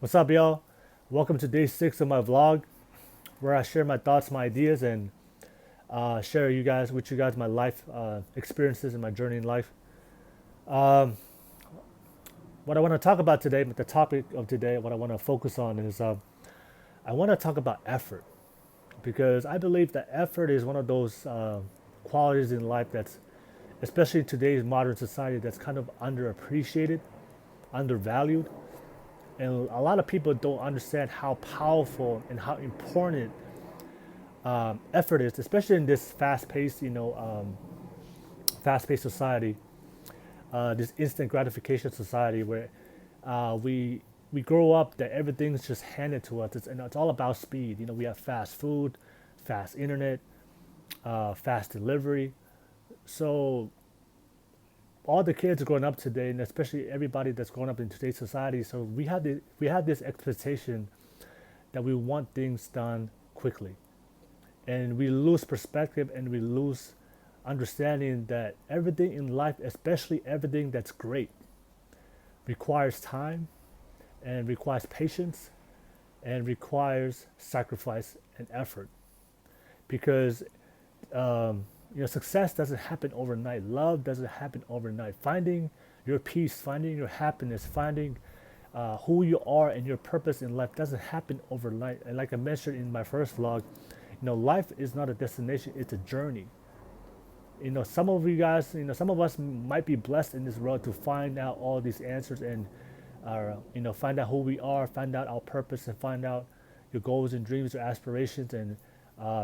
What's up, y'all? Welcome to day 6 of my vlog, where I share my thoughts, my ideas, and share with you guys my life experiences and my journey in life. Um, what I want to talk about today, the topic of today, what I want to focus on is I want to talk about effort because I believe that effort is one of those qualities in life that's, especially in today's modern society, that's kind of underappreciated, undervalued, and a lot of people don't understand how powerful and how important effort is, especially in this fast-paced, fast-paced society, this instant gratification society where we grow up that everything's just handed to us, and it's all about speed. We have fast food, fast internet, fast delivery. So all the kids growing up today, and especially everybody that's growing up in today's society, so we have this expectation that we want things done quickly, and we lose perspective and we lose understanding that everything in life, especially everything that's great, requires time and requires patience and requires sacrifice and effort. Because success doesn't happen overnight. Love doesn't happen overnight. Finding your peace, finding your happiness, finding who you are and your purpose in life doesn't happen overnight. And like I mentioned in my first vlog, life is not a destination; it's a journey. Some of you guys, some of us might be blessed in this world to find out all these answers and, find out who we are, find out our purpose, and find out your goals and dreams, your aspirations, and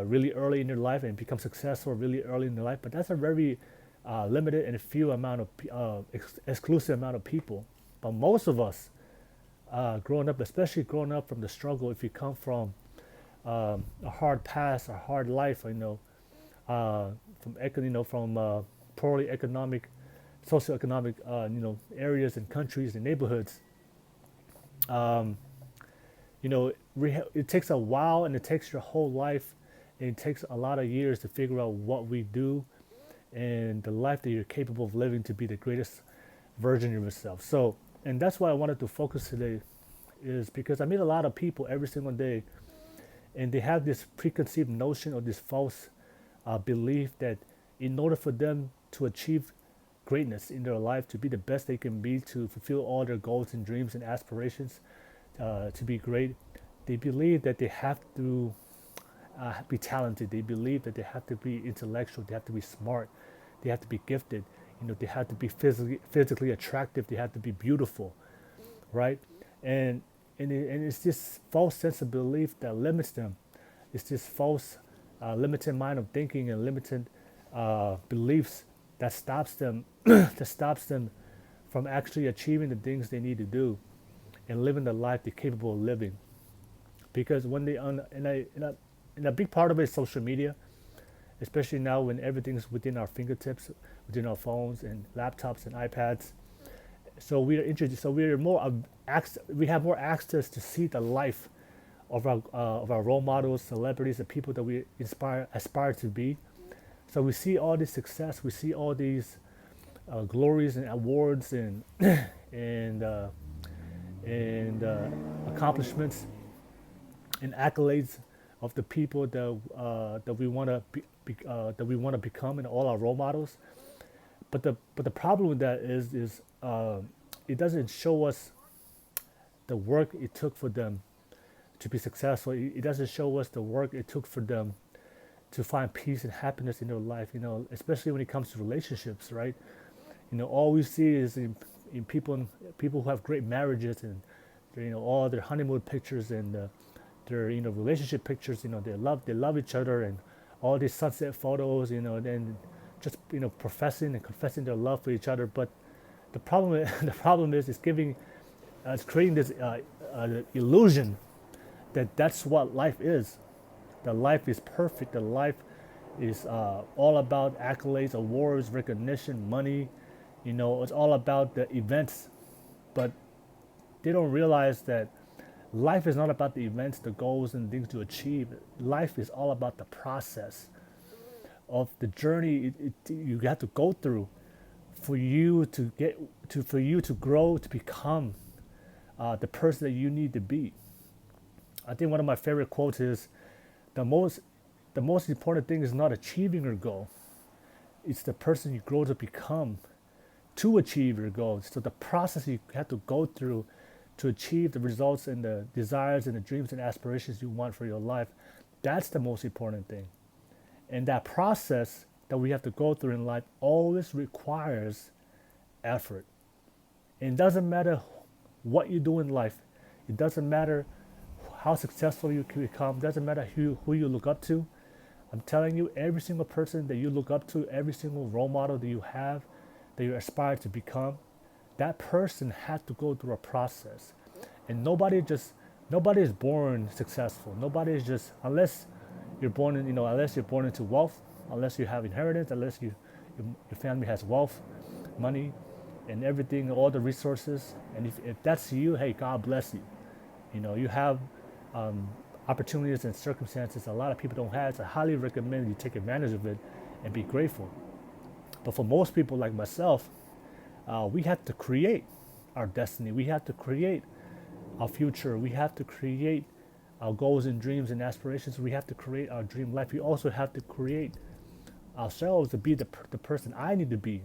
really early in your life, and become successful really early in your life. But that's a very limited and few amount of exclusive amount of people. But most of us, growing up, especially growing up from the struggle, if you come from a hard past, a hard life, uh, from poorly socioeconomic, areas and countries and neighborhoods. Um, it takes a while, and it takes your whole life, and it takes a lot of years to figure out what we do and the life that you're capable of living to be the greatest version of yourself. So, and that's why I wanted to focus today, is because I meet a lot of people every single day, and they have this preconceived notion or this false belief that in order for them to achieve greatness in their life, to be the best they can be, to fulfill all their goals and dreams and aspirations, to be great, they believe that they have to be talented. They believe that they have to be intellectual. They have to be smart. They have to be gifted. They have to be physically attractive. They have to be beautiful, right? And and it's this false sense of belief that limits them. It's this false, limited mind of thinking and limited beliefs that stops them that stops them from actually achieving the things they need to do and living the life they're capable of living. Because when they and a big part of it is social media, especially now when everything's within our fingertips, within our phones and laptops and iPads. So we are introduced. So we are more we have more access to see the life of our role models, celebrities, the people that we aspire to be. So we see all this success, we see all these glories and awards and and uh, and accomplishments and accolades of the people that we want to that we want to become, and all our role models. But the problem with that is it doesn't show us the work it took for them to be successful. It doesn't show us the work it took for them to find peace and happiness in their life. Especially when it comes to relationships, right? All we see is in people who have great marriages, and all their honeymoon pictures and their relationship pictures. They love each other, and all these sunset photos. Then just professing and confessing their love for each other. But the problem the problem is it's creating this illusion that that's what life is. The life is perfect. The life is all about accolades, awards, recognition, money. It's all about the events. But they don't realize that life is not about the events, the goals, and things to achieve. Life is all about the process of the journey you have to go through for you to grow, to become the person that you need to be. I think one of my favorite quotes is the most the most important thing is not achieving your goal. It's the person you grow to become to achieve your goals. So the process you have to go through to achieve the results and the desires and the dreams and aspirations you want for your life, that's the most important thing. And that process that we have to go through in life always requires effort. And it doesn't matter what you do in life. It doesn't matter how successful you can become. It doesn't matter who you look up to. I'm telling you, every single person that you look up to, every single role model that you have, that you aspire to become, that person had to go through a process. And nobody is born successful. Nobody is just, unless you're born in, unless you're born into wealth, unless you have inheritance, unless your family has wealth, money, and everything, all the resources. And if that's you, hey, God bless you. You have um, opportunities and circumstances a lot of people don't have. So I highly recommend you take advantage of it and be grateful. But for most people like myself, we have to create our destiny. We have to create our future. We have to create our goals and dreams and aspirations. We have to create our dream life. We also have to create ourselves to be the person I need to be,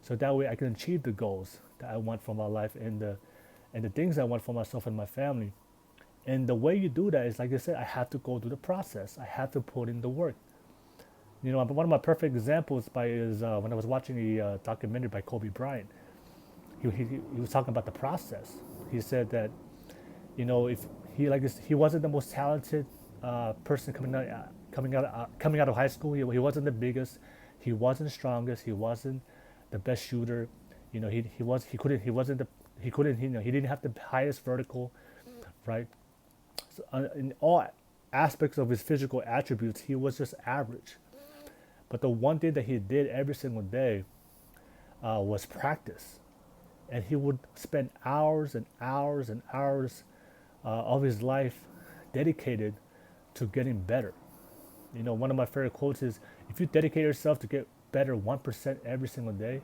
so that way I can achieve the goals that I want for my life and the things I want for myself and my family. And the way you do that is, like I said, I have to go through the process. I have to put in the work. One of my perfect examples is when I was watching a documentary by Kobe Bryant. He was talking about the process. He said that, if he wasn't the most talented person coming out of high school. He wasn't the biggest. He wasn't the strongest. He wasn't the best shooter. He didn't have the highest vertical, right? So, in all aspects of his physical attributes, he was just average. But the one thing that he did every single day was practice. And he would spend hours and hours and hours of his life dedicated to getting better. One of my favorite quotes is, if you dedicate yourself to get better 1% every single day,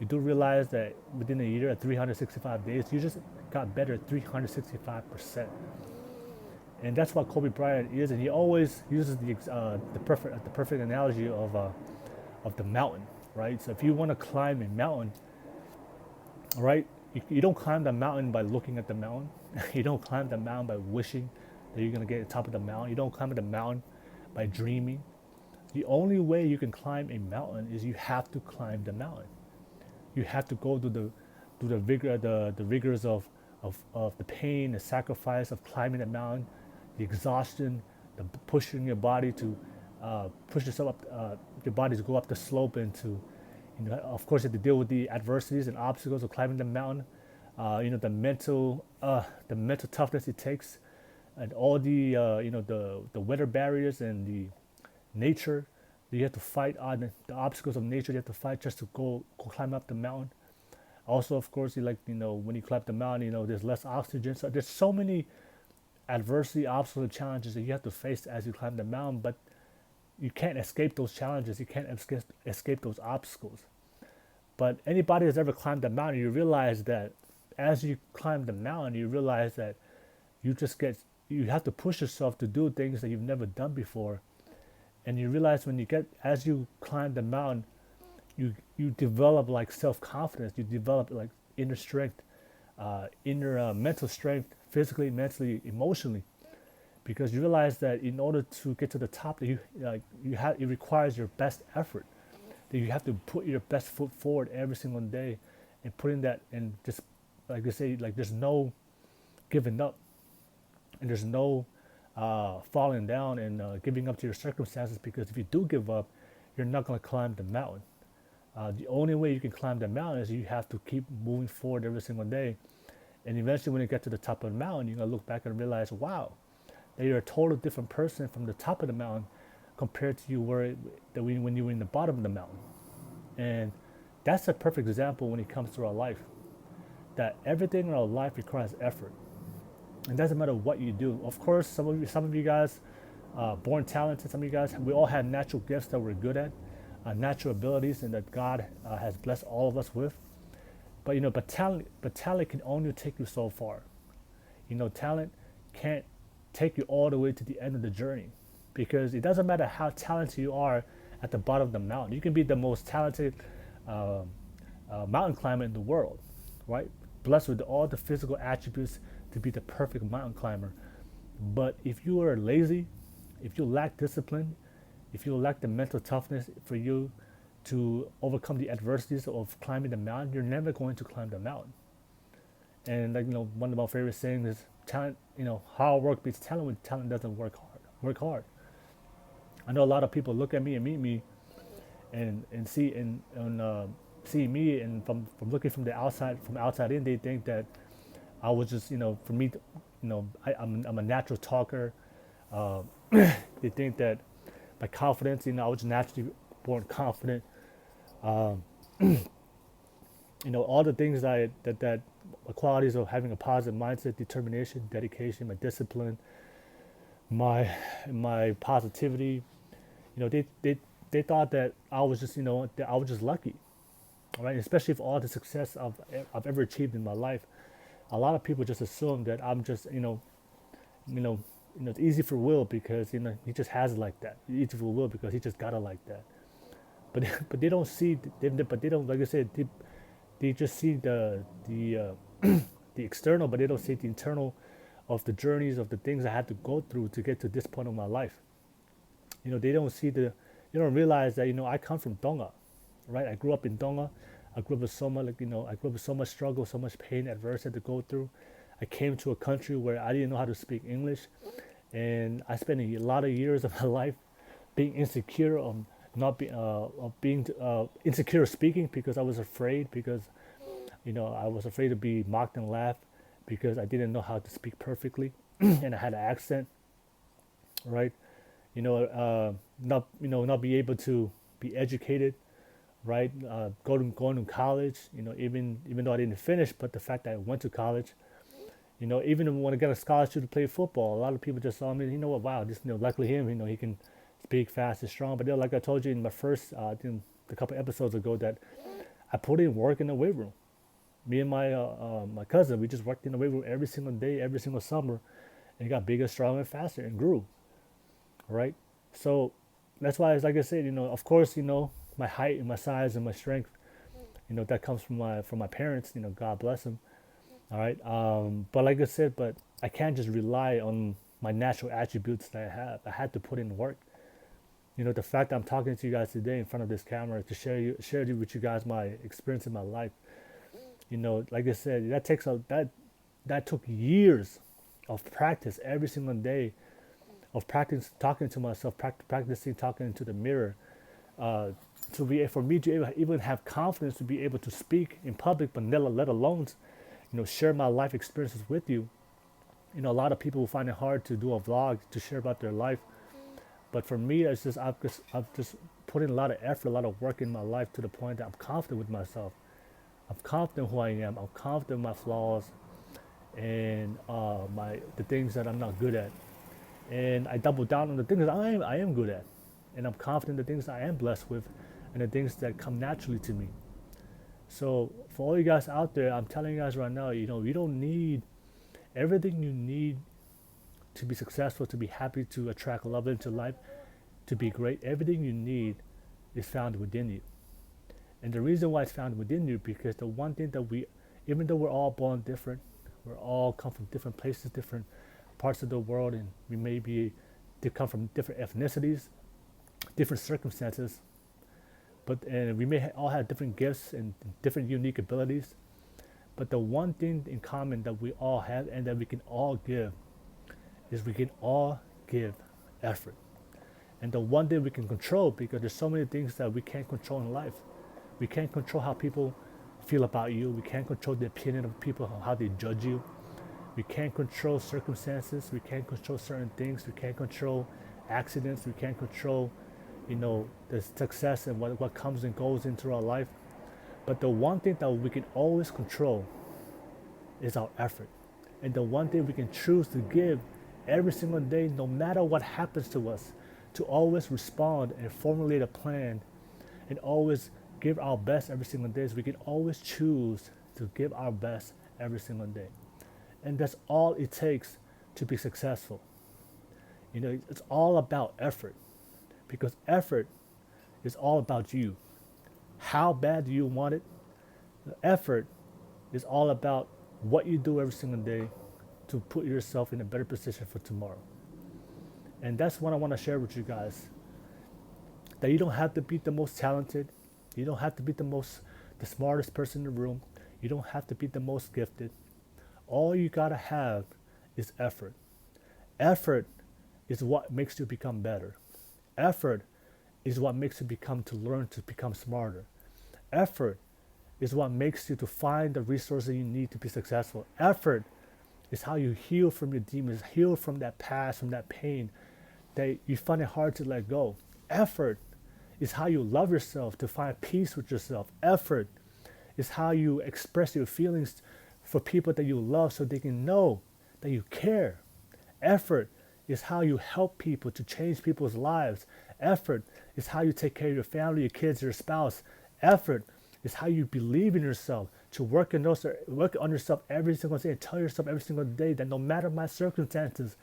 you do realize that within a year, at 365 days, you just got better 365%. And that's what Kobe Bryant is, and he always uses the perfect analogy of the mountain, right? So if you want to climb a mountain, right, you don't climb the mountain by looking at the mountain. You don't climb the mountain by wishing that you're gonna get to the top of the mountain. You don't climb the mountain by dreaming. The only way you can climb a mountain is you have to climb the mountain. You have to go through the rigors of the pain, the sacrifice of climbing the mountain, the exhaustion, the pushing your body to push yourself up, your body to go up the slope, and to, of course, you have to deal with the adversities and obstacles of climbing the mountain. The mental toughness it takes, and all the weather barriers and the nature that you have to fight on, the obstacles of nature you have to fight just to go climb up the mountain. Also, of course, when you climb the mountain, there's less oxygen. So there's so many adversity, obstacles, and challenges that you have to face as you climb the mountain, but you can't escape those challenges. You can't escape those obstacles. But anybody that's ever climbed the mountain, you realize that as you climb the mountain, you realize that you have to push yourself to do things that you've never done before. And you realize as you climb the mountain, you develop like self-confidence. You develop like inner strength, inner mental strength, physically, mentally, emotionally, because you realize that in order to get to the top, that it requires your best effort. That you have to put your best foot forward every single day, and putting that, and just like they say, like there's no giving up, and there's no falling down and giving up to your circumstances, because if you do give up, you're not going to climb the mountain. The only way you can climb the mountain is you have to keep moving forward every single day. And eventually when you get to the top of the mountain, you're going to look back and realize, wow, that you're a total different person from the top of the mountain compared to when you were in the bottom of the mountain. And that's a perfect example when it comes to our life, that everything in our life requires effort. It doesn't matter what you do. Of course, some of you guys, born talented. Some of you guys, we all have natural gifts that we're good at, natural abilities, and that God has blessed all of us with. But talent can only take you so far. Talent can't take you all the way to the end of the journey, because it doesn't matter how talented you are at the bottom of the mountain. You can be the most talented uh, mountain climber in the world, right? Blessed with all the physical attributes to be the perfect mountain climber. But if you are lazy, if you lack discipline, if you lack the mental toughness for you to overcome the adversities of climbing the mountain, you're never going to climb the mountain. And one of my favorite sayings is talent. Hard work beats talent when talent doesn't work hard. Work hard. I know a lot of people look at me and meet me and see me, and from looking from outside in, they think that I was just for me, I'm a natural talker. They think that my confidence, I was naturally born confident. Um, all the things that the qualities of having a positive mindset, determination, dedication, my discipline, my my positivity. They thought that I was just that I was just lucky, right? Especially for all the success I've ever achieved in my life, a lot of people just assume that I'm just you know it's easy for Will because he just has it like that. Easy for Will because he just got it like that. But but they don't see but they don't, like I said, they just see the external, but they don't see the internal of the journeys of the things I had to go through to get to this point of my life. They don't see they don't realize that I come from Tonga, right? I grew up in Tonga. I grew up with so much, I grew up with so much struggle, so much pain, adversity to go through. I came to a country where I didn't know how to speak English, and I spent a lot of years of my life being insecure on not be, of being insecure speaking, because I was afraid, because I was afraid to be mocked and laughed because I didn't know how to speak perfectly and I had an accent, right? Not be able to be educated, right? Going to college, even though I didn't finish, but the fact that I went to college, even when I got a scholarship to play football, a lot of people just saw me, what, wow, just luckily him, he can speak fast and strong. But like I told you in my first, I think a couple episodes ago, that I put in work in the weight room. Me and my cousin, we just worked in the weight room every single day, every single summer, and got bigger, stronger, and faster, and grew, right? So that's why, like I said, of course, my height and my size and my strength, that comes from my parents. God bless them. All right. But like I said, but I can't just rely on my natural attributes that I have. I had to put in work. The fact that I'm talking to you guys today in front of this camera to share with you guys my experience in my life. Like I said, that took years of practice every single day, of practice talking to myself, practicing talking into the mirror, for me to even have confidence to be able to speak in public, but let alone share my life experiences with you. A lot of people will find it hard to do a vlog to share about their life, but for me, it's just I've just put in a lot of effort, a lot of work in my life to the point that I'm confident with myself. I'm confident who I am. I'm confident in my flaws and the things that I'm not good at, and I double down on the things that I am good at, and I'm confident in the things I am blessed with, and the things that come naturally to me. So for all you guys out there, I'm telling you guys right now, you don't need everything you need to be successful, to be happy, to attract love into life, to be great. Everything you need is found within you. And the reason why it's found within you, because the one thing that even though we're all born different, we're all come from different places, different parts of the world, and they come from different ethnicities, different circumstances, and we may all have different gifts and different unique abilities. But the one thing in common that we all have and that we can all give is we can all give effort. And the one thing we can control, because there's so many things that we can't control in life. We can't control how people feel about you. We can't control the opinion of people, how they judge you. We can't control circumstances. We can't control certain things. We can't control accidents. We can't control, the success and what comes and goes into our life. But the one thing that we can always control is our effort. And the one thing we can choose to give every single day, no matter what happens to us, to always respond and formulate a plan and always give our best every single day, is we can always choose to give our best every single day. And that's all it takes to be successful. It's all about effort, because effort is all about you. How bad do you want it? The effort is all about what you do every single day to put yourself in a better position for tomorrow. And that's what I want to share with you guys. That you don't have to be the most talented. You don't have to be the smartest person in the room. You don't have to be the most gifted. All you gotta have is effort. Effort is what makes you become better. Effort is what makes you learn to become smarter. Effort is what makes you to find the resources you need to be successful. Effort is how you heal from your demons, heal from that past, from that pain that you find it hard to let go. Effort is how you love yourself, to find peace with yourself. Effort is how you express your feelings for people that you love so they can know that you care. Effort is how you help people to change people's lives. Effort is how you take care of your family, your kids, your spouse. Effort is how you believe in yourself, to work on yourself every single day and tell yourself every single day that no matter my circumstances,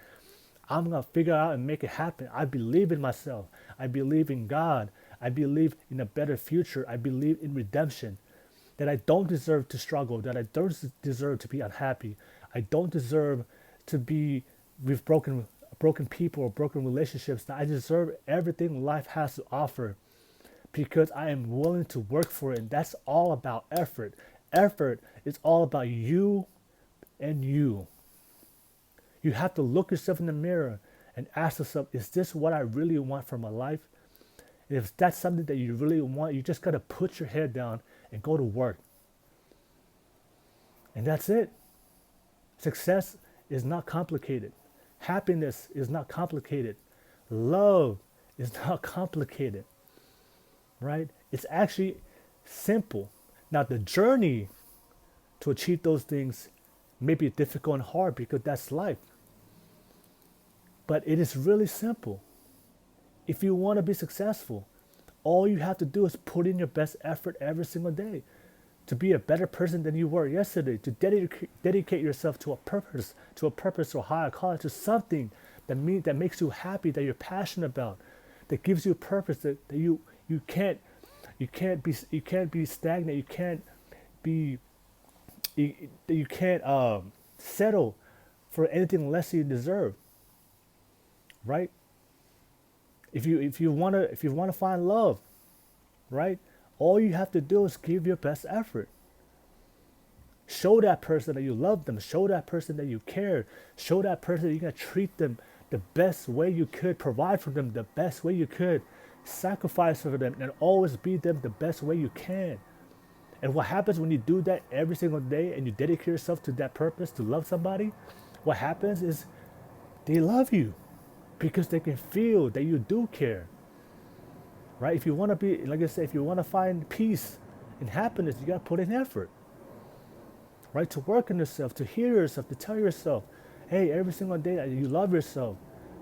I'm going to figure out and make it happen. I believe in myself. I believe in God. I believe in a better future. I believe in redemption. That I don't deserve to struggle, that I don't deserve to be unhappy. I don't deserve to be with broken people or broken relationships. That I deserve everything life has to offer because I am willing to work for it. And that's all about effort. Effort is all about you and you. You have to look yourself in the mirror and ask yourself, is this what I really want for my life? And if that's something that you really want, you just got to put your head down and go to work. And that's it. Success is not complicated. Happiness is not complicated. Love is not complicated. Right? It's actually simple. Now, the journey to achieve those things may be difficult and hard because that's life. But it is really simple. If you want to be successful, all you have to do is put in your best effort every single day to be a better person than you were yesterday, to dedicate yourself to a purpose or higher cause, to something that makes you happy, that you're passionate about, that gives you a purpose, that you can't be stagnant, you can't settle for anything less than you deserve. Right? If you wanna find love, right? All you have to do is give your best effort. Show that person that you love them. Show that person that you care. Show that person that you're gonna treat them the best way you could. Provide for them the best way you could. Sacrifice for them and always be them the best way you can. And what happens when you do that every single day and you dedicate yourself to that purpose, to love somebody? What happens is they love you because they can feel that you do care. Right? If you want to be, like I said, if you want to find peace and happiness, you got to put in effort. Right? To work on yourself, to hear yourself, to tell yourself, hey, every single day that you love yourself,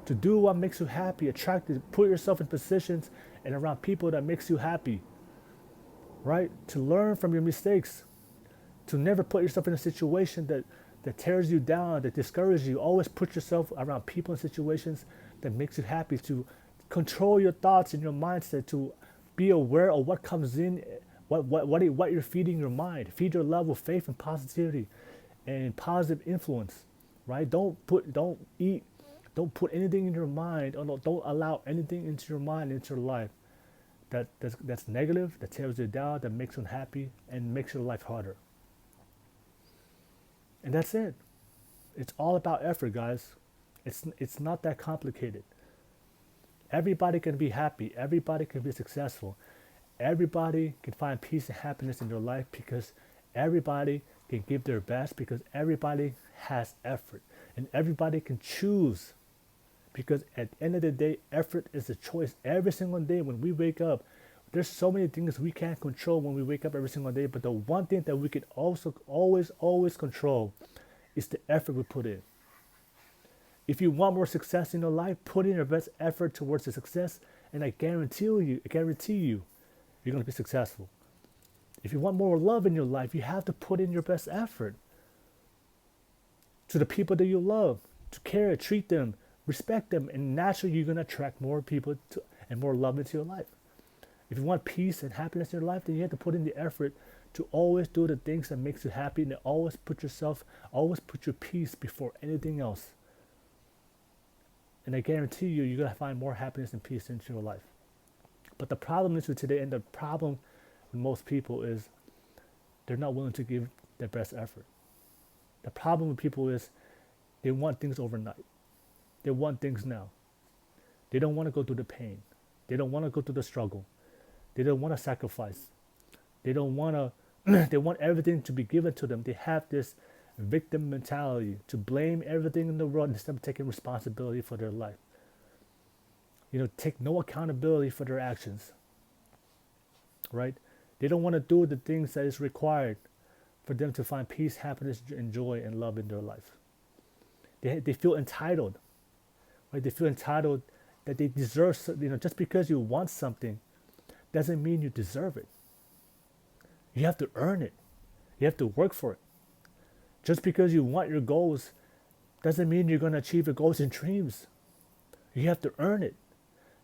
to do what makes you happy, attractive, put yourself in positions and around people that makes you happy. Right? To learn from your mistakes, to never put yourself in a situation that tears you down, that discourages you. Always put yourself around people and situations that makes you happy, to control your thoughts and your mindset, to be aware of what comes in, what you're feeding your mind. Feed your love with faith and positivity and positive influence, right? Don't put anything in your mind, or don't allow anything into your mind, into your life that's negative, that tears you down, that makes you unhappy and makes your life harder. And that's it. It's all about effort, guys. It's not that complicated. Everybody can be happy. Everybody can be successful. Everybody can find peace and happiness in their life because everybody can give their best, because everybody has effort. And everybody can choose, because at the end of the day, effort is a choice. Every single day when we wake up, there's so many things we can't control when we wake up every single day, but the one thing that we can also always control is the effort we put in. If you want more success in your life, put in your best effort towards the success, and I guarantee you, you're going to be successful. If you want more love in your life, you have to put in your best effort to the people that you love, to care, treat them, respect them, and naturally you're going to attract more people and more love into your life. If you want peace and happiness in your life, then you have to put in the effort to always do the things that makes you happy and always put your peace before anything else. And I guarantee you, you're going to find more happiness and peace into your life. But the problem is with today, and the problem with most people is they're not willing to give their best effort. The problem with people is they want things overnight. They want things now. They don't want to go through the pain. They don't want to go through the struggle. They don't want to sacrifice. They don't want to, they want everything to be given to them. They have this victim mentality to blame everything in the world instead of taking responsibility for their life. Take no accountability for their actions, right? They don't want to do the things that is required for them to find peace, happiness, and joy and love in their life. They feel entitled, right? They feel entitled that they deserve, just because you want something doesn't mean you deserve it. You have to earn it. You have to work for it. Just because you want your goals doesn't mean you're going to achieve your goals and dreams. You have to earn it.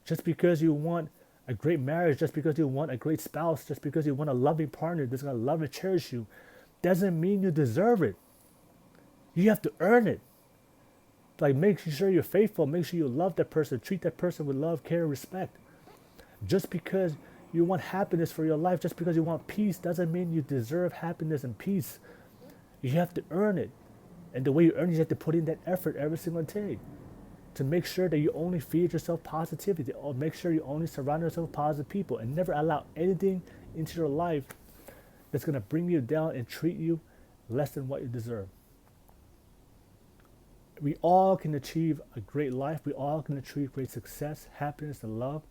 Just because you want a great marriage, just because you want a great spouse, just because you want a loving partner that's going to love and cherish you, doesn't mean you deserve it. You have to earn it. Like, make sure you're faithful. Make sure you love that person. Treat that person with love, care, and respect. Just because you want happiness for your life, just because you want peace, doesn't mean you deserve happiness and peace. You have to earn it. And the way you earn it, you have to put in that effort every single day to make sure that you only feed yourself positivity, or make sure you only surround yourself with positive people and never allow anything into your life that's going to bring you down and treat you less than what you deserve. We all can achieve a great life. We all can achieve great success, happiness, and love.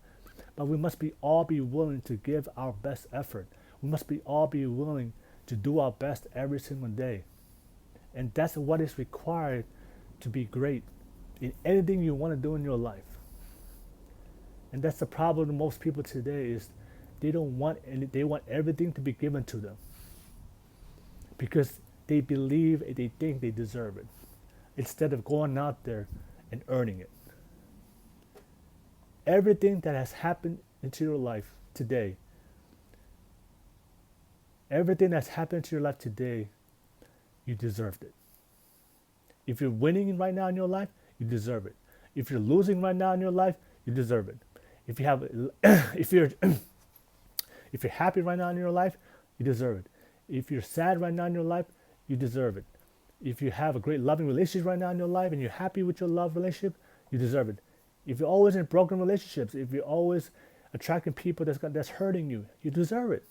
But we must all be willing to give our best effort. We must all be willing to do our best every single day. And that's what is required to be great in anything you want to do in your life. And that's the problem with most people today is they want everything to be given to them because they believe and they think they deserve it instead of going out there and earning it. Everything that has happened into your life today, you deserved it. If you're winning right now in your life, you deserve it. If you're losing right now in your life, you deserve it. If you're happy right now in your life, you deserve it. If you're sad right now in your life, you deserve it. If you have a great loving relationship right now in your life and you're happy with your love relationship, you deserve it. If you're always in broken relationships, if you're always attracting people that's hurting you, you deserve it.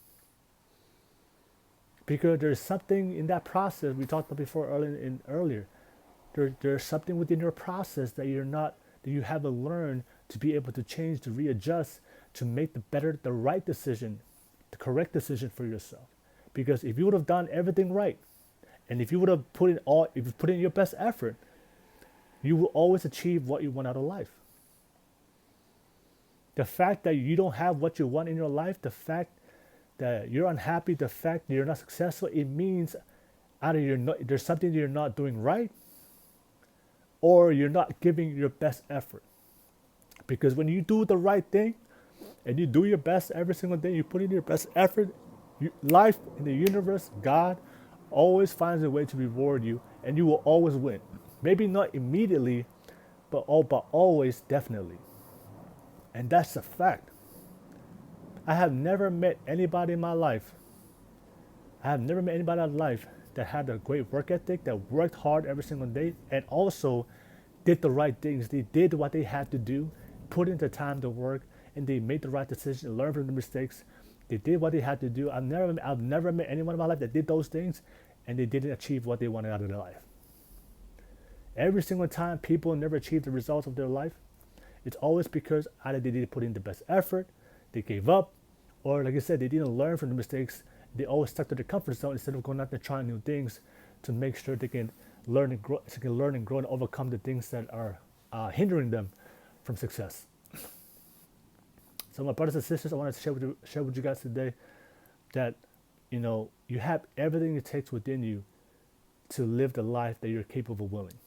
Because there's something in that process we talked about before earlier. There's something within your process that you haven't learned to be able to change, to readjust, to make the right decision, the correct decision for yourself. Because if you would have done everything right, and if you would have put in your best effort, you will always achieve what you want out of life. The fact that you don't have what you want in your life, the fact that you're unhappy, the fact that you're not successful, it means either there's something you're not doing right, or you're not giving your best effort. Because when you do the right thing and you do your best every single day, you put in your best effort, life in the universe, God always finds a way to reward you, and you will always win. Maybe not immediately, but always, definitely. And that's a fact. I have never met anybody in my life that had a great work ethic, that worked hard every single day, and also did the right things. They did what they had to do, put in the time to work, and they made the right decision, learned from the mistakes. They did what they had to do. I've never met anyone in my life that did those things, and they didn't achieve what they wanted out of their life. Every single time people never achieve the results of their life, it's always because either they didn't put in the best effort, they gave up, or like I said, they didn't learn from the mistakes. They always stuck to their comfort zone instead of going out there trying new things to make sure they can learn and grow, and overcome the things that are hindering them from success. So my brothers and sisters, I want to share with you guys today that You have everything it takes within you to live the life that you're capable of living.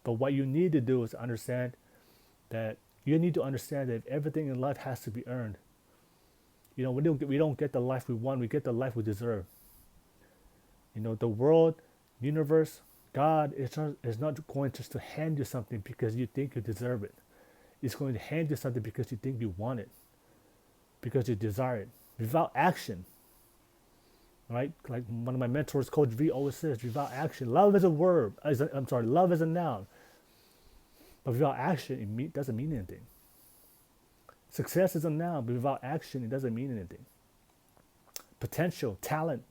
But what you need to do is understand that you need to understand that everything in life has to be earned. We don't get the life we want, we get the life we deserve. The world, universe, God is not going just to hand you something because you think you deserve it. It's going to hand you something because you think you want it, because you desire it. Without action, right? Like one of my mentors, Coach V, always says, without action, love is a verb. Love is a noun. But without action, doesn't mean anything. Success is a noun, but without action, it doesn't mean anything. Potential, talent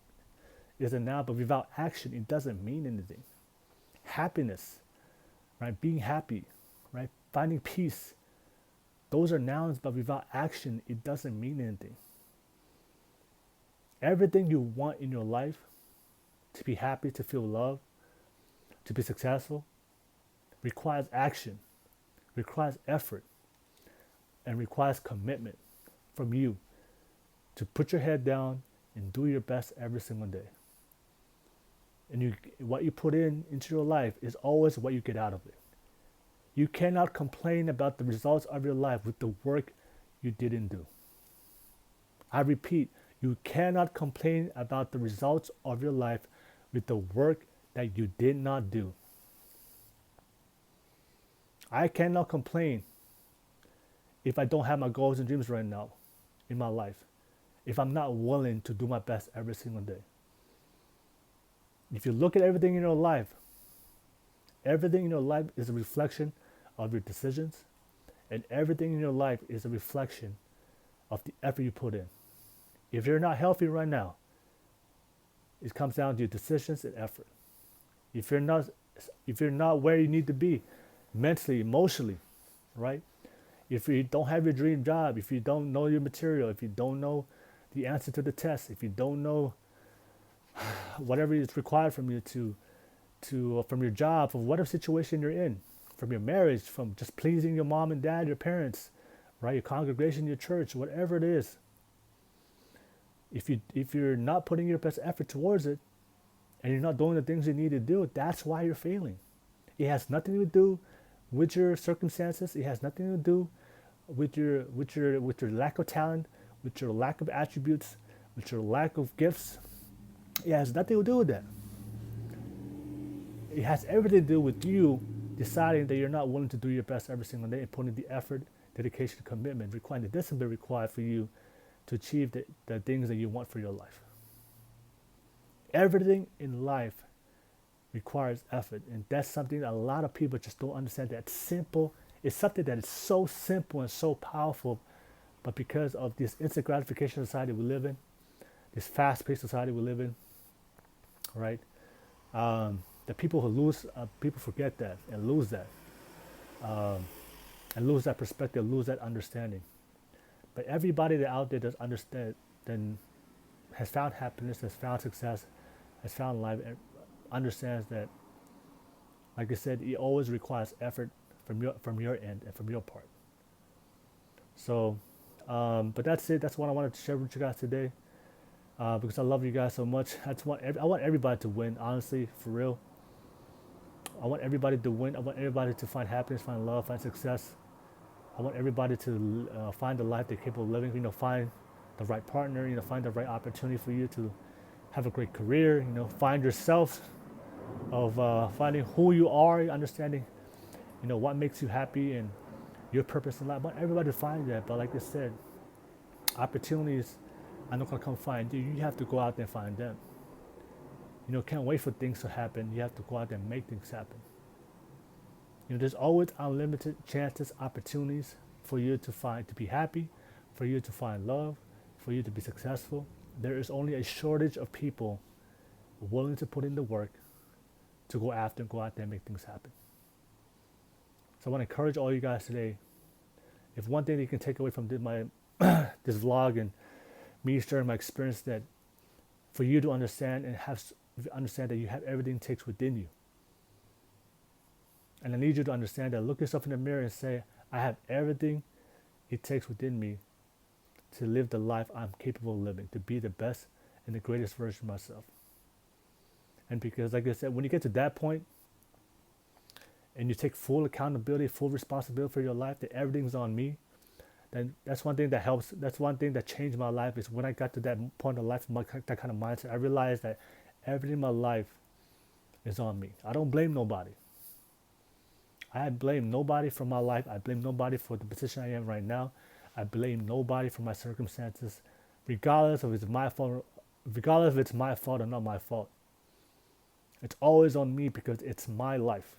is a noun, but without action, it doesn't mean anything. Happiness, right? Being happy, right? Finding peace. Those are nouns, but without action, it doesn't mean anything. Everything you want in your life, to be happy, to feel love, to be successful, requires action, requires effort, and requires commitment from you to put your head down and do your best every single day. And what you put into your life is always what you get out of it. You cannot complain about the results of your life with the work you didn't do. I repeat, you cannot complain about the results of your life with the work that you did not do. I cannot complain if I don't have my goals and dreams right now in my life, if I'm not willing to do my best every single day. If you look at everything in your life is a reflection of your decisions, and everything in your life is a reflection of the effort you put in. If you're not healthy right now, it comes down to your decisions and effort. If you're not where you need to be mentally, emotionally, right? If you don't have your dream job, if you don't know your material, if you don't know the answer to the test, if you don't know whatever is required from you from your job, from whatever situation you're in, from your marriage, from just pleasing your mom and dad, your parents, right? Your congregation, your church, whatever it is. If you're not putting your best effort towards it, and you're not doing the things you need to do, that's why you're failing. It has nothing to do with your circumstances. It has nothing to do with your lack of talent, with your lack of attributes, with your lack of gifts. It has nothing to do with that. It has everything to do with you deciding that you're not willing to do your best every single day and putting the effort, dedication, commitment, requiring the discipline required for you to achieve the things that you want for your life. Everything in life requires effort, and that's something that a lot of people just don't understand. That simple. It's something that is so simple and so powerful, but because of this instant gratification society we live in, this fast-paced society we live in, right? The people who lose, people forget that and lose that, and lose that perspective, lose that understanding. But everybody that out there does understand, then has found happiness, has found success, has found life, and understands that, like I said, it always requires effort from your end and from your part. So, but that's it. That's what I wanted to share with you guys today, because I love you guys so much. I want everybody to win. Honestly, for real. I want everybody to win. I want everybody to find happiness, find love, find success. I want everybody to find the life they're capable of living. Find the right partner. Find the right opportunity for you to have a great career. Find yourself, of finding who you are, understanding, what makes you happy and your purpose in life. I want everybody to find that. But like I said, opportunities are not gonna come find you. You have to go out there and find them. Can't wait for things to happen. You have to go out there and make things happen. There's always unlimited chances, opportunities for you to be happy, for you to find love, for you to be successful. There is only a shortage of people willing to put in the work to go out there and make things happen. So I want to encourage all you guys today. If one thing that you can take away from this vlog and me sharing my experience, that for you to understand that you have everything it takes within you. And I need you to understand that. Look yourself in the mirror and say, I have everything it takes within me to live the life I'm capable of living, to be the best and the greatest version of myself. And because, like I said, when you get to that point and you take full accountability, full responsibility for your life, that everything's on me, then that's one thing that helps. That's one thing that changed my life is when I got to that point of life, that kind of mindset, I realized that everything in my life is on me. I don't blame nobody. I blame nobody for my life. I blame nobody for the position I am right now. I blame nobody for my circumstances, regardless of regardless if it's my fault or not my fault. It's always on me because it's my life.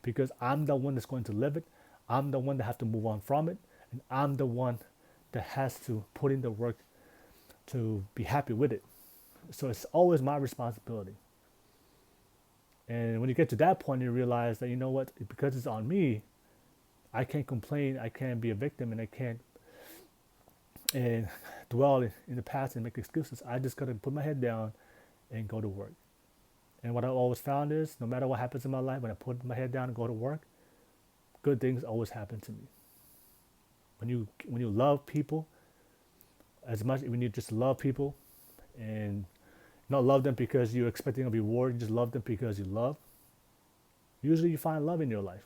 Because I'm the one that's going to live it. I'm the one that have to move on from it. And I'm the one that has to put in the work to be happy with it. So it's always my responsibility. And when you get to that point, you realize that, you know what, because it's on me, I can't complain, I can't be a victim, and I can't and dwell in the past and make excuses. I just gotta put my head down and go to work. And what I always found is, no matter what happens in my life, when I put my head down and go to work, good things always happen to me. When you love people, when you just love people, and not love them because you're expecting a reward, you just love them because you love. Usually you find love in your life.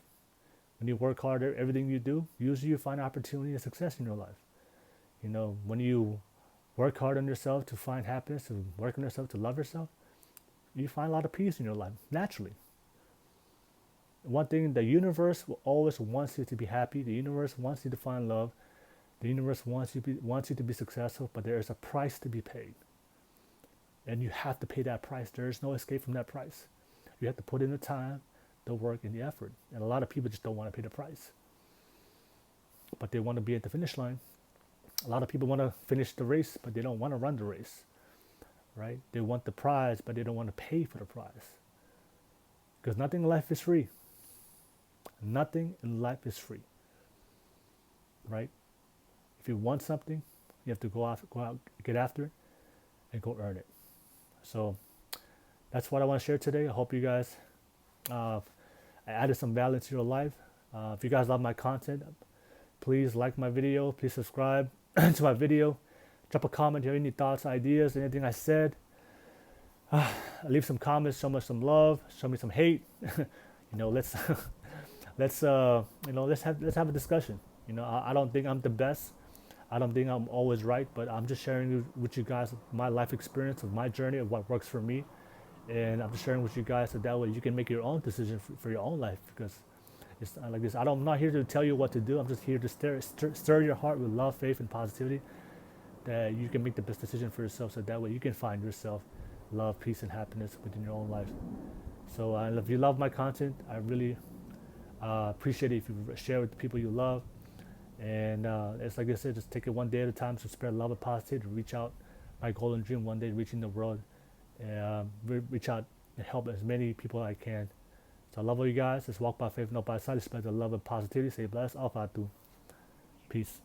When you work hard at everything you do, usually you find opportunity and success in your life. You know, when you work hard on yourself to find happiness, to work on yourself to love yourself, you find a lot of peace in your life, naturally. One thing, the universe will always wants you to be happy. The universe wants you to find love. The universe wants you to be successful, but there is a price to be paid. And you have to pay that price. There is no escape from that price. You have to put in the time, the work, and the effort. And a lot of people just don't want to pay the price. But they want to be at the finish line. A lot of people want to finish the race, but they don't want to run the race. Right? They want the prize, but they don't want to pay for the prize. Because nothing in life is free. Nothing in life is free. Right? If you want something, you have to go out, get after it, and go earn it. So that's what I want to share today. I hope you guys, I added some value to your life. If you guys love my content, please like my video. Please subscribe to my video. Drop a comment if you have any thoughts, ideas, anything I said. Leave some comments, show me some love, show me some hate. Let's let's have a discussion. I don't think I'm the best. I don't think I'm always right, but I'm just sharing with you guys my life experience of my journey of what works for me, and I'm just sharing with you guys so that way you can make your own decision for your own life. Because it's not like this. I'm not here to tell you what to do. I'm just here to stir your heart with love, faith, and positivity, that you can make the best decision for yourself. So that way you can find yourself love, peace, and happiness within your own life. So if you love my content, I really appreciate it if you share with the people you love. And it's like I said, just take it one day at a time to spread love and positivity, to reach out. My goal and dream one day, reaching the world, and reach out and help as many people as I can. So I love all you guys. Let's walk by faith, not by sight. Spread the love and positivity. Say bless. Alpha. Peace.